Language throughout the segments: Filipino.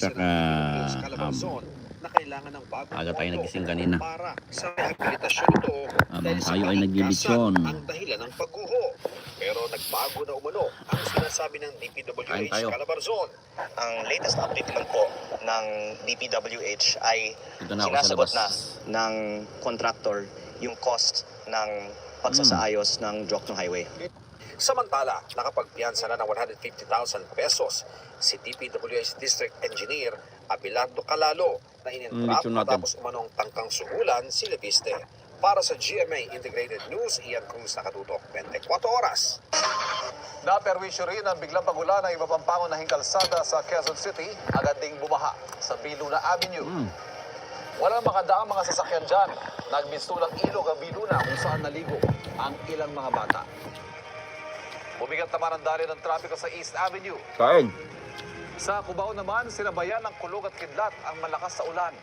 Tsaka, na kailangan ng bagong aga tayo pondo nagising kanina. para sa rehabilitasyon nito Habang dahil sa tayo ay naglilitsyon. kalikasan ang dahilan ng pagguho. Pero nagbago na umano ang sinasabi ng Kain DPWH tayo. Calabarzon. Ang latest update naman po ng DPWH ay Dito na ako sa sinasagot labas. na ng contractor yung cost ng pagsasaayos ng Jokno Highway. Samantala, nakapagpiyansa na ng 150,000 pesos si DPWH District Engineer Abelardo Calalo na inintrap lechon natin. matapos umanong tangkang suhulan si Leviste. Para sa GMA Integrated News, Ian Cruz nakatutok 24 oras. Naperwisyo rin ang biglang pagulan ng iba pang pangunahing kalsada sa Quezon City, agad ding bumaha sa Biluna Avenue. Walang makadaang mga sasakyan dyan. Nagmistulang ilog ang Biluna kung saan naligo ang ilang mga bata. Bumigat naman ang dali ng trapiko sa East Avenue. Kain. Sa Cubao naman, sinabayan ng kulog at kidlat ang malakas sa ulan.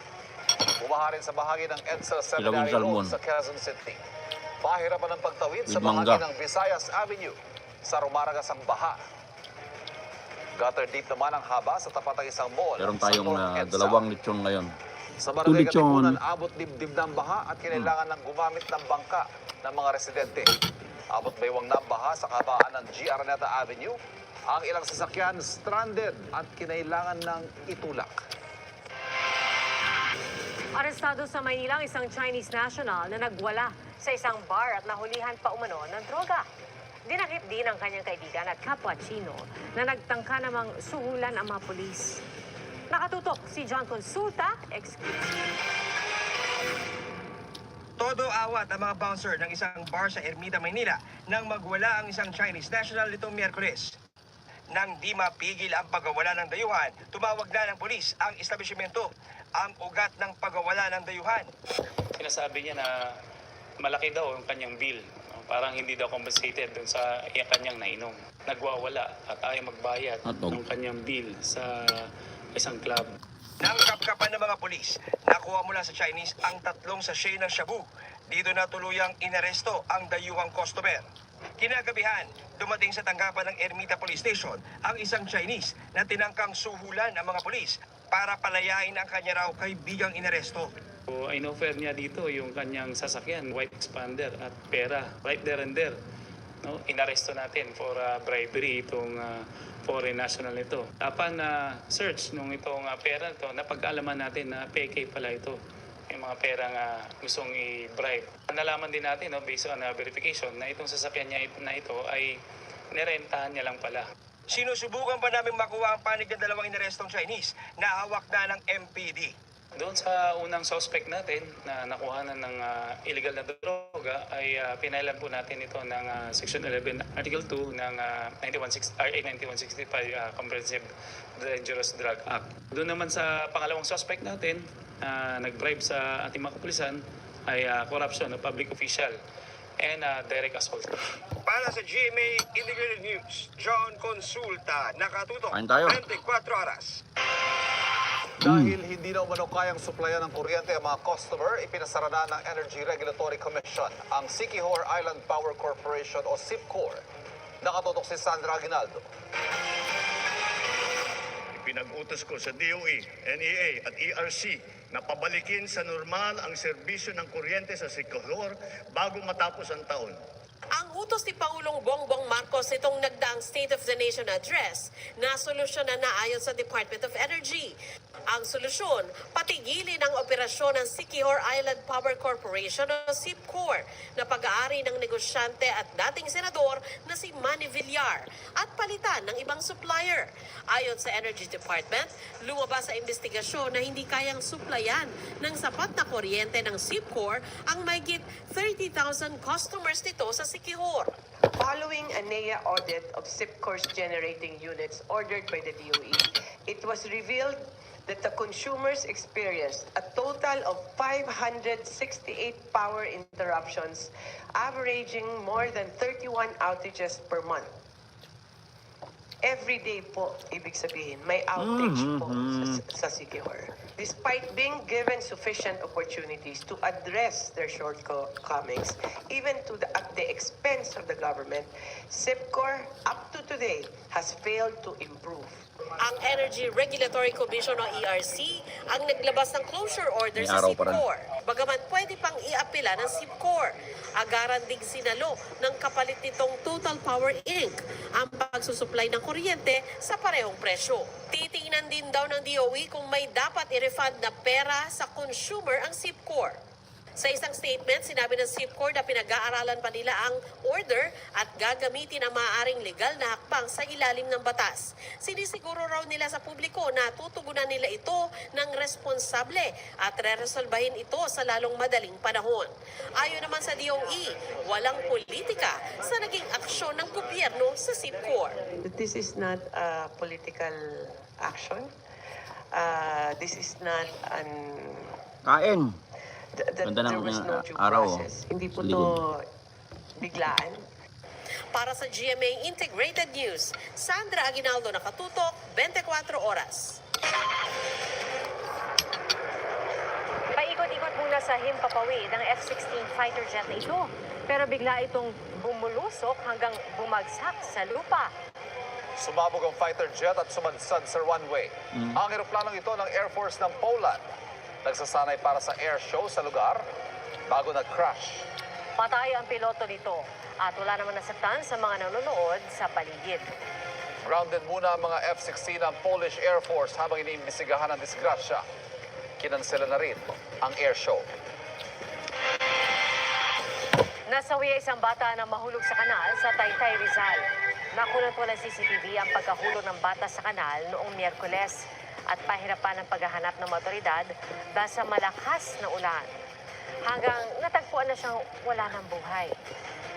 Bumaha rin sa bahagi ng EDSA Seminary salmon. Road sa Quezon City. Pahirapan ang pagtawid sa With bahagi mangga. ng Visayas Avenue sa Rumaragas ang baha. Gutter deep naman ang haba sa tapat ng isang mall. Meron sa tayong North EDSA. dalawang lechon ngayon. Sa Barangay lechon. Katipunan, abot dibdib ng baha at kinailangan ng gumamit ng bangka ng mga residente. Abot baywang na baha sa kabaan ng G. Araneta Avenue. Ang ilang sasakyan stranded at kinailangan ng itulak. Arestado sa Maynila ang isang Chinese national na nagwala sa isang bar at nahulihan pa umano ng droga. Dinakip din ang kanyang kaibigan at kapwa Chino na nagtangka namang suhulan ang mga pulis. Nakatutok si John Consulta, exclusive. Todo awat ang mga bouncer ng isang bar sa Ermita, Maynila nang magwala ang isang Chinese national nitong Miyerkules. Nang di mapigil ang pagwawala ng dayuhan, tumawag na ng pulis ang establishmento. Ang ugat ng pagwawala ng dayuhan. Sinasabi niya na malaki daw ang kanyang bill. Parang hindi daw compensated dun sa kanyang nainom. Nagwawala at ayaw magbayad Hotdog. ng kanyang bill sa isang club. Nang kapkapan ng mga pulis, nakuha mula sa Chinese ang 3 sachet ng shabu. Dito na tuluyang inaresto ang dayuhang customer. Kinagabihan, dumating sa tanggapan ng Ermita Police Station ang isang Chinese na tinangkang suhulan ang mga pulis para palayain ang kanya raw kaibigang inaresto. So, in-offer niya dito yung kanyang sasakyan, white expander at pera, right there and there. No? Inaresto natin for bribery itong foreign national nito. Upon search nung itong pera ito, napag-alaman natin na peke pala ito. Yung mga perang gustong i-bribe. Nalaman din natin, no, based on verification, na itong sasakyan niya na ito ay nirentahan niya lang pala. Sinusubukan pa namin makuha ang panig ng dalawang inarestong Chinese na hawak na ng MPD. Doon sa unang suspect natin na nakuhanan ng illegal na droga ay pinailan po natin ito ng Section 11, Article 2 ng RA 9165 Comprehensive Dangerous Drug Act. Doon naman sa pangalawang suspect natin na nag-bribe sa ating mga kapulisan ay corruption of public official and direct assault. Para sa GMA Integrated News, John Consulta, nakatutok Kain tayo. 24 oras. Dahil hindi na umano kayang suplayan ng kuryente ang mga customer, ipinasara na ng Energy Regulatory Commission ang Siquijor Island Power Corporation o SIPCOR. Nakatutok si Sandra Aguinaldo. Pinag-utos ko sa DOE, NEA at ERC na pabalikin sa normal ang serbisyo ng kuryente sa Siquijor bago matapos ang taon. Ang utos ni Pangulong Bongbong Marcos nitong nagdaang State of the Nation Address na solusyon na naayon sa Department of Energy. Ang solusyon, patigilin ang operasyon ng Siquijor Island Power Corporation o SIPCOR na pag-aari ng negosyante at dating senador na si Manny Villar at palitan ng ibang supplier. Ayon sa Energy Department, lumabas sa investigasyon na hindi kayang suplayan ng sapat na kuryente ng SIPCOR ang mahigit 30,000 customers nito sa Siquijor. Following a NEA audit of SIPCOR's generating units ordered by the DOE, it was revealed that the consumers experienced a total of 568 power interruptions, averaging more than 31 outages per month. Everyday po, ibig sabihin, may outage po sa Siquijor. Despite being given sufficient opportunities to address their shortcomings, even at the expense of the government, SIPCOR, up to today, has failed to improve. Ang Energy Regulatory Commission o ERC ang naglabas ng closure order May sa araw pa rin. SIPCOR. Bagaman pwede pang iapila ng SIPCOR. Agaran ding sinalo ng kapalit nitong Total Power Inc. ang pagsusupply ng kuryente sa parehong presyo. Titingnan din daw ng DOE kung may dapat i-refund na pera sa consumer ang SIPCOR. Sa isang statement, sinabi ng SIPCOR na pinag-aaralan pa nila ang order at gagamitin ang maaaring legal na hakbang sa ilalim ng batas. Sinisiguro raw nila sa publiko na tutugunan nila ito ng responsable at re-resolbahin ito sa lalong madaling panahon. Ayon naman sa DOE, walang politika sa naging aksyon ng gobyerno sa SIPCOR. This is not a political action. This is not an... Kain. Ganda There ng was no due araw. process. Hindi po Sa to likod. biglaan. Para sa GMA Integrated News, Sandra Aguinaldo, nakatutok, 24 oras. Paikot-ikot muna sa himpapawid ang F-16 fighter jet na ito. Pero bigla itong bumulusok hanggang bumagsak sa lupa. Sumabog ang fighter jet at sumadsad sa runway. Ang eroplanong ito ng Air Force ng Poland. Nagsasanay para sa air show sa lugar bago nag-crash. Patay ang piloto nito at wala naman nasaktan sa mga nanonood sa paligid. Grounded muna ang mga F-16 ng Polish Air Force habang iniimbestigahan ang disgrasya. Kinansela na rin ang air show. Nasawi ang isang bata na mahulog sa kanal sa Taytay, Rizal. Nakunan po ng CCTV ang pagkahulog ng bata sa kanal noong Miyerkules at pahirapan ng paghahanap ng mga otoridad dahil sa malakas na ulan. Hanggang natagpuan na siyang wala ng buhay.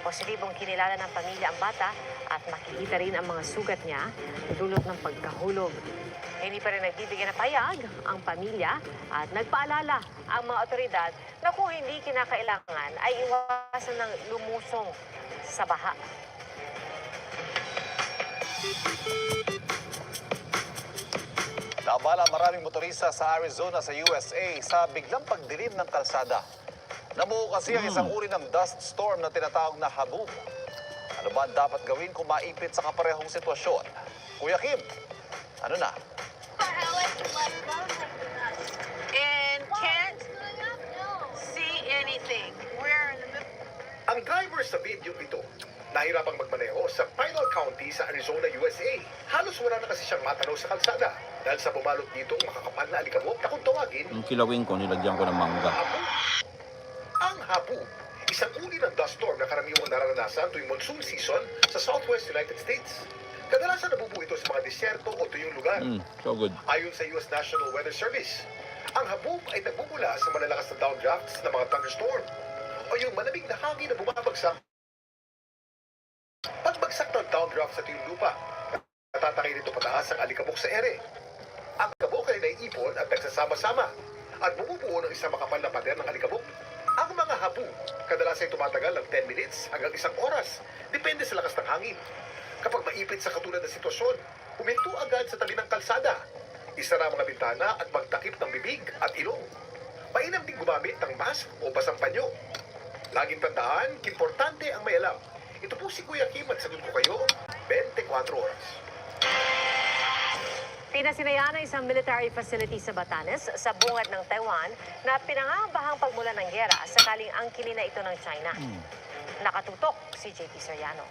Positibong kinilala ng pamilya ang bata at makikita rin ang mga sugat niya dulot ng pagkahulog. Hindi pa rin nagbibigay na payag ang pamilya at nagpaalala ang mga otoridad na kung hindi kinakailangan ay iwasan ng lumusong sa baha. Naabala maraming motorista sa Arizona sa USA sa biglang pagdilim ng kalsada. Namuo kasi ang isang uri ng dust storm na tinatawag na habub. Ano ba ang dapat gawin kung maipit sa kaparehong sitwasyon? Kuya Kim, ano na? And can't see anything. We're in the middle. Ang driver sa video ito, nahirapang magmaneho sa Pinal County sa Arizona, USA. Halos wala na kasi siyang matanaw sa kalsada dahil sa bumalot nitong makakapal na alikabok na kung tawagin, Yung kilawin ko, nilagyan ko ng mangga. habub. Ang habub, isang uri ng dust storm na karaniwang nararanasan tuwing monsoon season sa Southwest United States. Kadalasan nabubuo ito sa mga disyerto o tuyong lugar. So good. Ayon sa US National Weather Service, ang habub ay nagbubula sa malalakas na downdrafts ng mga thunderstorm o yung malamig na hangin na bumabagsak. Pagbagsak ng downdraft sa tuyong lupa, natatakay nito pataas ang alikabok sa ere. Ang alikabok ay naiipon at nagsasama-sama at bumubuo ng isang makapal na pader ng alikabok. Ang mga habub, kadalasan ay tumatagal ng 10 minutes hanggang 1 oras, depende sa lakas ng hangin. Kapag maipit sa katulad na sitwasyon, huminto agad sa tabi ng kalsada. Isara ang mga bintana at magtakip ng bibig at ilong. Mainam din gumamit ng mask o basang panyo. Laging tandaan, importante ang may alam. Ito po si Kuya Kim at sagot ko kayo, 24 oras. Pinasinayaan ng isang military facility sa Batanes sa bungad ng Taiwan na pinangangambahang pagmula ng gyera sakaling angkinin na ito ng China. Nakatutok si JP Soriano.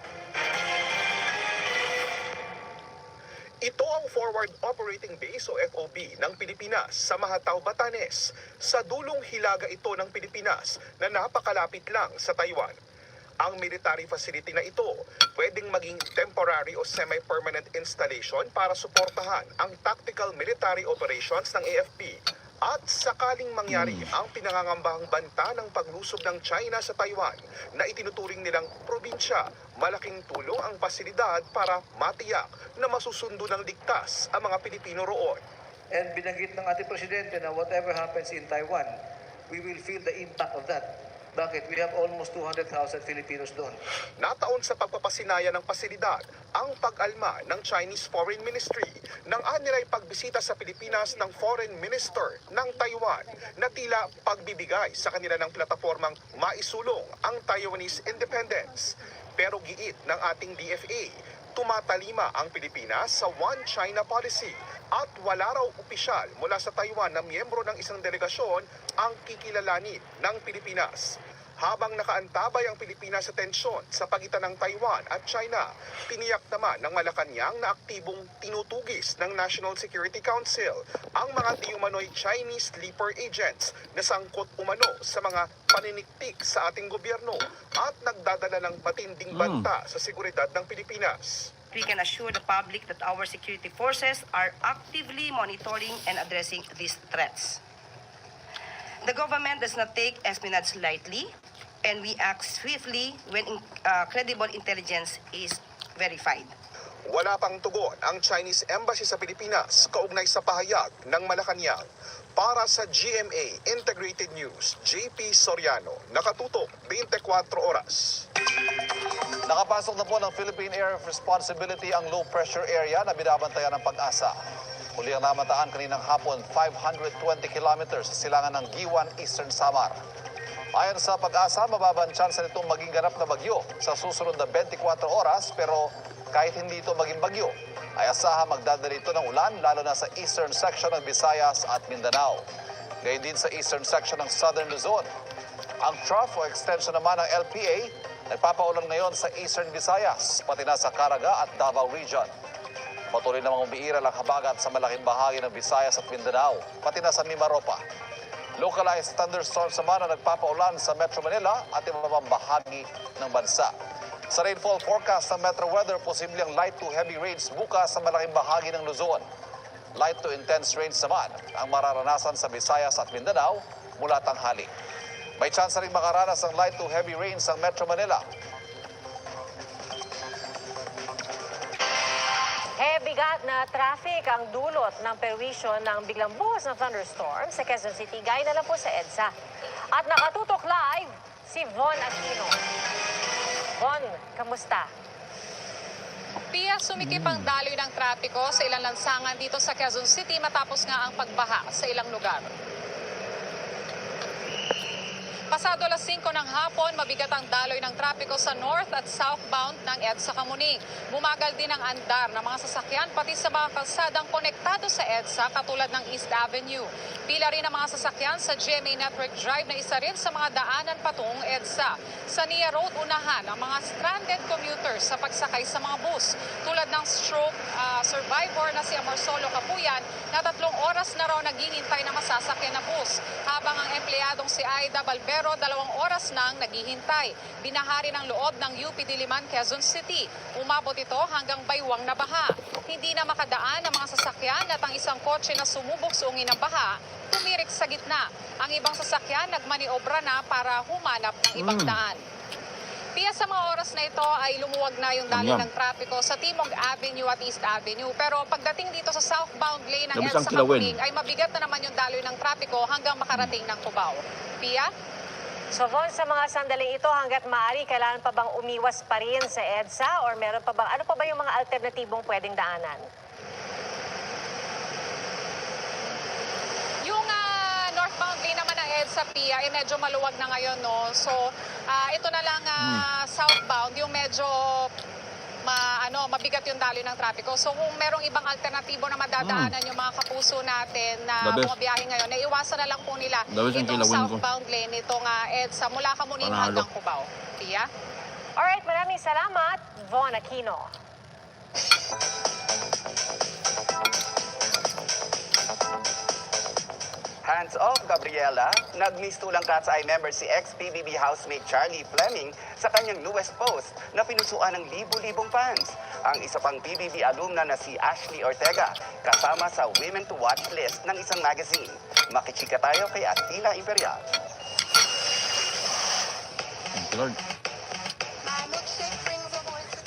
Ito ang Forward Operating Base o FOB ng Pilipinas sa Mahatao, Batanes. Sa dulong hilaga ito ng Pilipinas na napakalapit lang sa Taiwan. Ang military facility na ito pwedeng maging temporary o semi-permanent installation para suportahan ang tactical military operations ng AFP. At sakaling mangyari ang pinangangambahang banta ng paglusob ng China sa Taiwan na itinuturing nilang probinsya, malaking tulong ang pasilidad para matiyak na masusundo ng ligtas ang mga Pilipino roon. And binanggit ng ating presidente na whatever happens in Taiwan, we will feel the impact of that. Bakit? We have almost 200,000 Filipinos doon. Nataon sa pagpapasinaya ng pasilidad ang pag-alma ng Chinese Foreign Ministry nang anilay pagbisita sa Pilipinas ng Foreign Minister ng Taiwan na tila pagbibigay sa kanila ng platapormang maisulong ang Taiwanese independence. Pero giit ng ating DFA, tumatalima ang Pilipinas sa One China policy at wala raw opisyal mula sa Taiwan na miyembro ng isang delegasyon ang kikilalanin ng Pilipinas. Habang nakaantabay ang Pilipinas sa tensyon sa pagitan ng Taiwan at China, tiniyak naman ng Malacanang na aktibong tinutugis ng National Security Council ang mga di-umano'y Chinese sleeper agents na sangkot umano sa mga paniniktik sa ating gobyerno at nagdadala ng matinding banta sa seguridad ng Pilipinas. We can assure the public that our security forces are actively monitoring and addressing these threats. The government does not take espionage lightly, and we act swiftly when credible intelligence is verified. Wala pang tugon ang Chinese Embassy sa Pilipinas kaugnay sa pahayag ng Malacanang. Para sa GMA Integrated News, JP Soriano, nakatutok 24 oras. Nakapasok na po ng Philippine Area of Responsibility ang low pressure area na binabantayan ng Pag-asa. Huli ang namataan kaninang hapon 520 kilometers sa silangan ng Giwan, Eastern Samar. Ayon sa Pag-asa, mababa ang tsansa nitong maging ganap na bagyo sa susunod na 24 oras, pero kahit hindi ito maging bagyo, ay asahan magdadala ito ng ulan lalo na sa eastern section ng Visayas at Mindanao. Gayon din sa eastern section ng Southern Luzon. Ang trough o extension naman ng LPA nagpapaulan ngayon sa eastern Visayas, pati na sa Caraga at Davao Region. Patuloy namang umiiral ang habagat sa malaking bahagi ng Visayas at Mindanao, pati na sa Mimaropa. Localized thunderstorms naman na nagpapaulan sa Metro Manila at ibang bahagi ng bansa. Sa rainfall forecast ng Metro Weather, posibleng light to heavy rains bukas sa malaking bahagi ng Luzon. Light to intense rains naman ang mararanasan sa Visayas at Mindanao mula tanghali. May chance rin makaranas ng light to heavy rains ang Metro Manila. Bigat na traffic ang dulot ng perwisyo ng biglang buhos ng thunderstorm sa Quezon City. Gaya na lang po sa EDSA. At nakatutok live si Von Aquino. Von, kamusta? Pia, sumikip ang daloy ng trapiko sa ilang lansangan dito sa Quezon City matapos nga ang pagbaha sa ilang lugar. Pasado alas 5 ng hapon, mabigat ang daloy ng trapiko sa north at southbound ng EDSA Kamuning. Bumagal din ang andar ng mga sasakyan pati sa mga kalsadang konektado sa EDSA katulad ng East Avenue. Pila rin ang mga sasakyan sa GMA Network Drive na isa rin sa mga daanan patungong EDSA. Sa Nia Road, unahan ang mga stranded commuters sa pagsakay sa mga bus. Tulad ng stroke survivor na si Amorsolo Capuyan na 3 oras na raw naghihintay na masasakyan na bus. Habang ang empleyadong si Aida Balbero 2 oras nang naghihintay. Binahari ng loob ng UP Diliman, Quezon City. Umabot ito hanggang baywang na baha. Hindi na makadaan ang mga sasakyan at ang isang kotse na sumubok sa ungin ng baha, tumirik sa gitna. Ang ibang sasakyan nagmaniobra na para humanap ng ibang daan. Pia, sa mga oras na ito ay lumuwag na yung daloy ng trapiko sa Timog Avenue at East Avenue. Pero pagdating dito sa southbound lane ng EDSA Kamuning ay mabigat na naman yung daloy ng trapiko hanggang makarating ng Cubao. Pia? So Von, sa mga sandaling ito hanggat maaari, kailangan pa bang umiwas pa rin sa EDSA or meron pa bang, ano pa ba yung mga alternatibong pwedeng daanan? Yung northbound lane naman ng EDSA, Pia, medyo maluwag na ngayon, no? So, ito na lang southbound, yung medyo mabigat yung daloy ng trapiko. So, kung merong ibang alternatibo na madadaanan yung mga kapuso natin na bumabiyahe ngayon, naiwasan na lang po nila itong southbound lane, itong EDSA mula Kamuning hanggang Cubao. Pia? Alright, maraming salamat, Von Aquino. Hands off, Gabriela. Nagmistulang Cat's Eye member si ex-PBB housemate Charlie Fleming sa kanyang newest post na pinusuan ng libu-libong fans. Ang isa pang PBB alumna na si Ashley Ortega kasama sa Women to Watch list ng isang magazine. Makichika tayo kay Athena Imperial.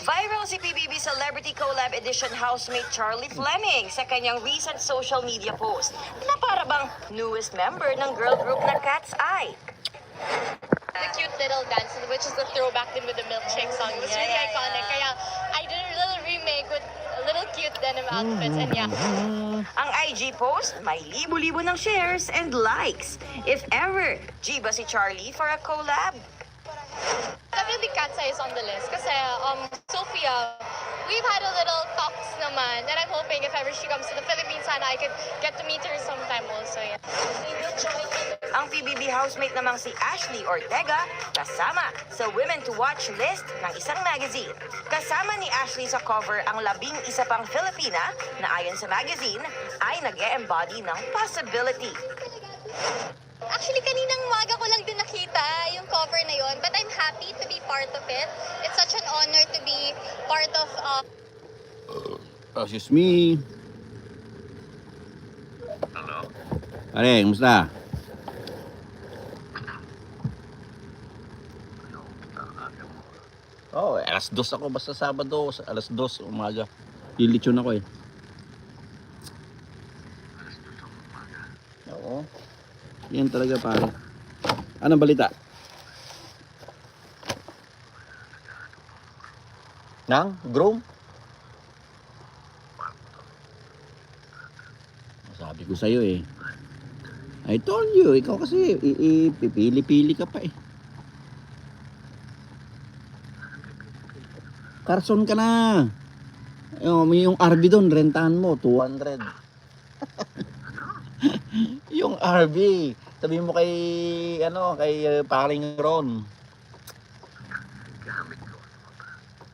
Viral si PBB Celebrity Collab Edition housemate Charlie Fleming sa kanyang recent social media post na para bang newest member ng girl group na Cat's Eye. The cute little dance, which is the throwback din with the milkshake song. It was really iconic. Kaya I did a little remake with little cute denim outfits. And yeah. Ang IG post, may libo-libo ng shares and likes. If ever, G ba si Charlie for a collab? Definitely Katsa is on the list. Kasi Sophia, we've had a little talks naman. And I'm hoping if ever she comes to the Philippines, sana I could get to meet her sometime also. Yeah. Ang PBB housemate namang si Ashley Ortega kasama sa Women to Watch list ng isang magazine. Kasama ni Ashley sa cover ang 11 pang Filipina na ayon sa magazine ay nag-e-embody ng possibility. Actually, kaninang umaga ko lang din nakita yung cover na yon, but I'm happy to be part of it. It's such an honor to be part of... Excuse me. Hello? Pare, kumusta? Oh, alas 2 ako basta Sabado, alas 2 umaga. Lilitsyon ako eh. Oo. Yan talaga pare. Anong balita? Nang? Groom? Sabi ko sa'yo eh. I told you, ikaw kasi pipili-pili ka pa eh. Carson ka na. Yung RV doon, rentahan mo, 200. Yung RV, sabihin mo kay, kay paring Ron.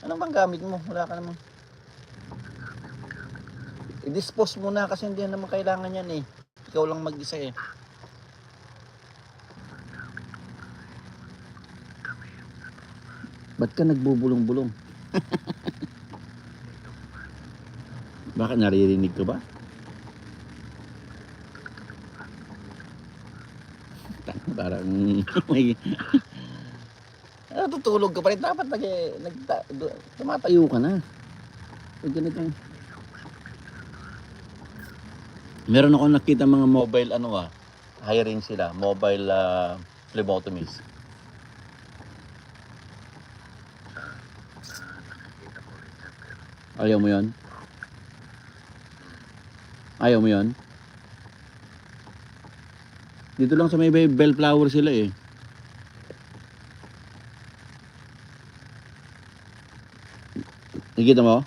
Ano bang gamit mo? Wala ka namang. I-dispose mo na kasi hindi naman kailangan yan eh. Ikaw lang mag-isa eh. Ba't ka nagbubulong-bulong? Bakit naririnig ka ba? Parang may natutulog ka pa rin. Dapat tumatayo ka na. Ganitong meron ako nakita mga mobile hiring sila, mobile phlebotomist. Ayaw mo 'yon? Ayaw mo 'yon? Dito lang sa may Bellflower sila eh. Nakita mo?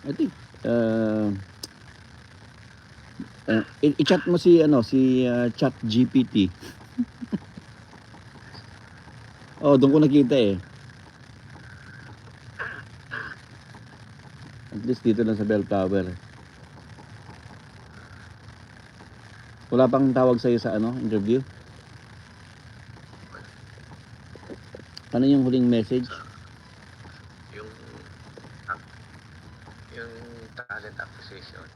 I think i-chat mo si Chat GPT. Oh, doon ko nakita eh. At least dito lang sa Bellflower. Wala pang tawag sa'yo sa interview? Ano yung huling message? Yung talent acquisition.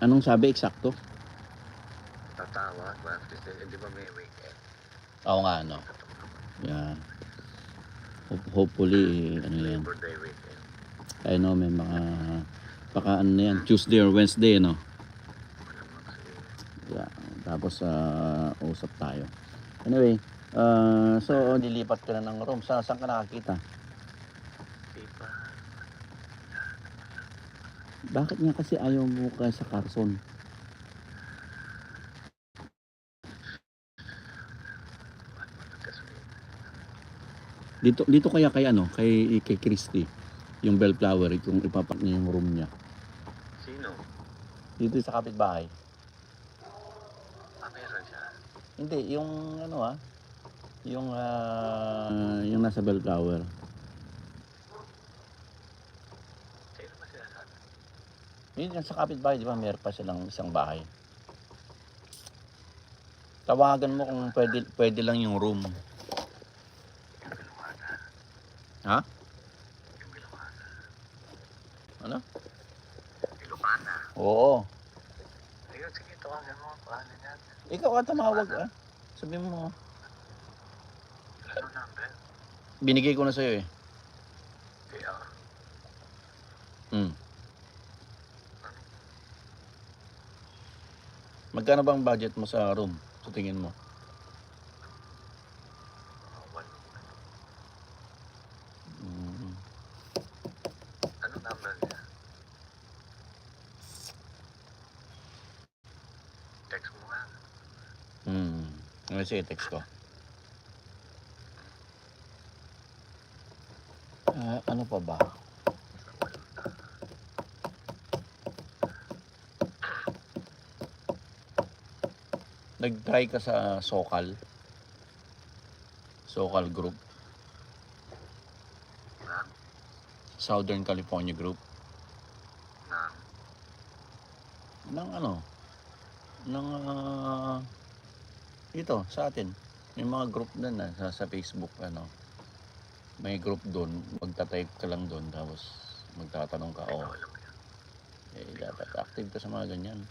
Anong sabi eksakto? Tatawag, di ba may weekend? Oo nga, Yeah. Hopefully, yan. Labor Day weekend. I know, may mga baka yan, Tuesday or Wednesday, Yeah. Tapos, usap tayo. Anyway, so, lilipat ka na ng room. Saan ka nakakita? Bakit nga kasi ayaw mo ka sa Carson? Dito kaya kay Christy, yung Bellflower, kung ipapak niya yung room niya. Sino? Dito sa kapitbahay. Meron siya. Hindi, yung yung nasa Bellflower. Sino ba sila sabi? Yun sa kapitbahay, di ba? Meron pa silang isang bahay. Tawagan mo kung pwede lang yung room. Ha? Ano? Ilocana. Oo. Ayun, sige, tawagan mo. Paano yan? Ikaw ka tumawag Sabihin mo. Ano number? Binigay ko na sa'yo eh. Kaya. Magkano bang budget mo sa room? Sa tingin mo? Ano number niya? Text mo nga. Sige, text ko. Ano pa ba? Nag-try ka sa Sokal? Sokal Group? Southern California Group? Ng ano? Ng dito sa atin. May mga group doon na sa Facebook ano. May group doon, magta-type ka lang doon tapos magtatanong ka dapat active ka sa mga ganyan.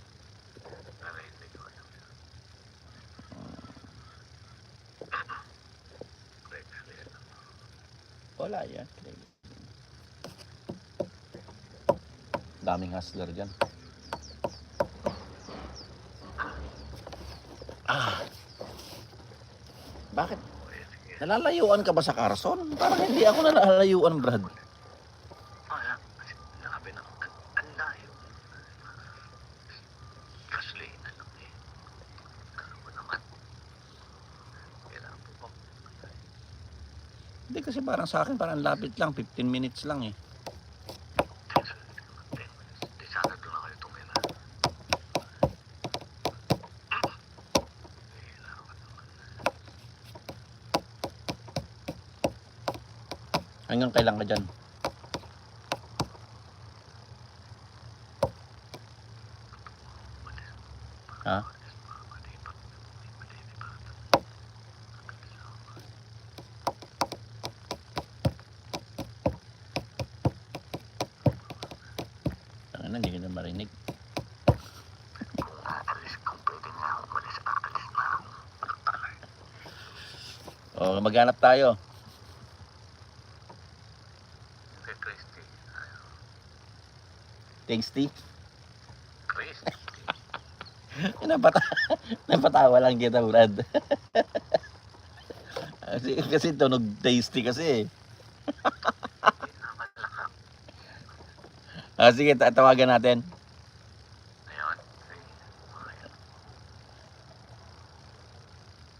Wala yan. Daming hustler dyan. Bakit? Nalalayuan ka ba sa Carson? Parang hindi ako nalalayuan, Brad. Hindi kasi parang sa akin, parang lapit lang, 15 minutes lang eh. Hanggang kailan ka dyan? Ha? Tangina, hindi ka na marinig. O, maghanap tayo. Tasty? Napatawa lang kita, Brad. kasi tunog tasty kasi. Sige, tawagan natin.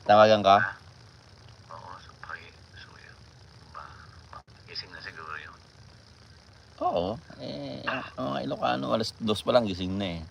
Tawagan ka? Oo, ang mga Ilocano, alas 2 pa lang gising na eh.